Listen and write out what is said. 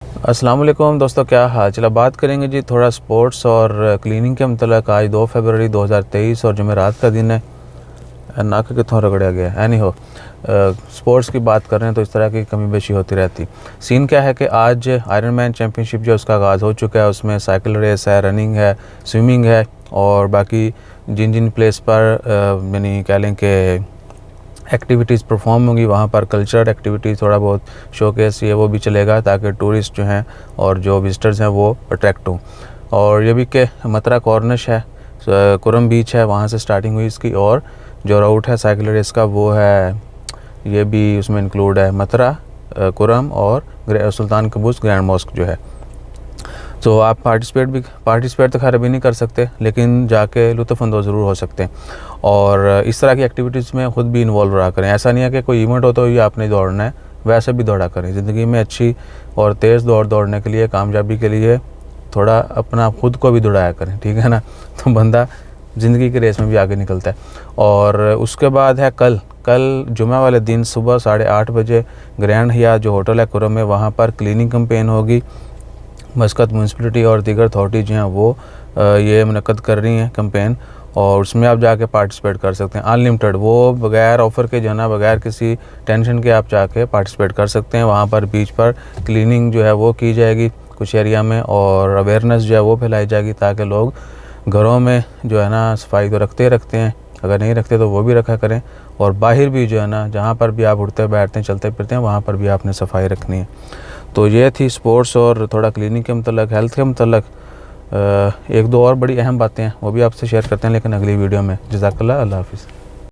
अस्सलाम वालेकुम दोस्तों, क्या हाल? चलो बात करेंगे जी थोड़ा स्पोर्ट्स और क्लीनिंग के मतलब। आज 2 फरवरी 2023 और जुमेरात का दिन है। नाक कितों रगड़ा गया है नहीं हो। स्पोर्ट्स की बात कर रहे हैं तो इस तरह की कमी बेशी होती रहती। सीन क्या है कि आज आयरन मैन चैम्पियनशिप जो उसका आगाज़ हो चुका है, उसमें साइकिल रेस है, रनिंग है, स्विमिंग है और बाकी जिन जिन प्लेस पर यानी कह लें कि एक्टिविटीज़ परफॉर्म होंगी, वहाँ पर कल्चरल एक्टिविटीज़ थोड़ा बहुत शोकेस ये वो भी चलेगा ताकि टूरिस्ट जो हैं और जो विजिटर्स हैं वो अट्रैक्ट हों। और ये भी कि मतरा कॉर्निश है, कुरम बीच है, वहाँ से स्टार्टिंग हुई इसकी। और जो राउट है साइकिल रेस का वो है, ये भी उसमें इंक्लूड है मतरा, कुरम और सुल्तान कबूस ग्रैंड मॉस्क जो है। तो आप पार्टिसिपेट तो खैर अभी नहीं कर सकते, लेकिन जाके लुत्फ़अंदोज़ ज़रूर हो सकते हैं। और इस तरह की एक्टिविटीज़ में ख़ुद भी इन्वॉल्व रहा करें। ऐसा नहीं है कि कोई इवेंट हो तो ये आपने दौड़ना है, वैसे भी दौड़ा करें। ज़िंदगी में अच्छी और तेज़ दौड़ने के लिए, कामयाबी के लिए थोड़ा अपना ख़ुद को भी दौड़ाया करें, ठीक है ना। तो बंदा ज़िंदगी की रेस में भी आगे निकलता है। और उसके बाद है कल जुमा वाले दिन सुबह 8:30 बजे ग्रैंड हयात जो होटल है कुरम में, वहाँ पर क्लीनिंग कैंपेन होगी। मस्कत म्यूनसिपलिटी और दीगर अथॉरिटी जो हैं वो ये मुनक्कद कर रही हैं कैंपेन, और उसमें आप जाके पार्टिसिपेट कर सकते हैं अनलिमिटेड। वो बगैर ऑफ़र के जो है ना, बगैर किसी टेंशन के आप जाके पार्टिसिपेट कर सकते हैं। वहाँ पर बीच पर क्लीनिंग जो है वो की जाएगी कुछ एरिया में, और अवेयरनेस जो है वो फैलाई जाएगी ताकि लोग घरों में जो है ना सफाई तो रखते हैं, अगर नहीं रखते तो वो भी रखा करें। और बाहर भी जो है ना, जहाँ पर भी आप उठते बैठते हैं चलते फिरते हैं, वहाँ पर भी आपने सफाई रखनी है। तो ये थी स्पोर्ट्स और थोड़ा क्लीनिंग के मतलब, हेल्थ के मतलब। एक दो और बड़ी अहम बातें हैं वो भी आपसे शेयर करते हैं, लेकिन अगली वीडियो में। जज़ाकल्लाह, अल्लाह हाफ़िज़।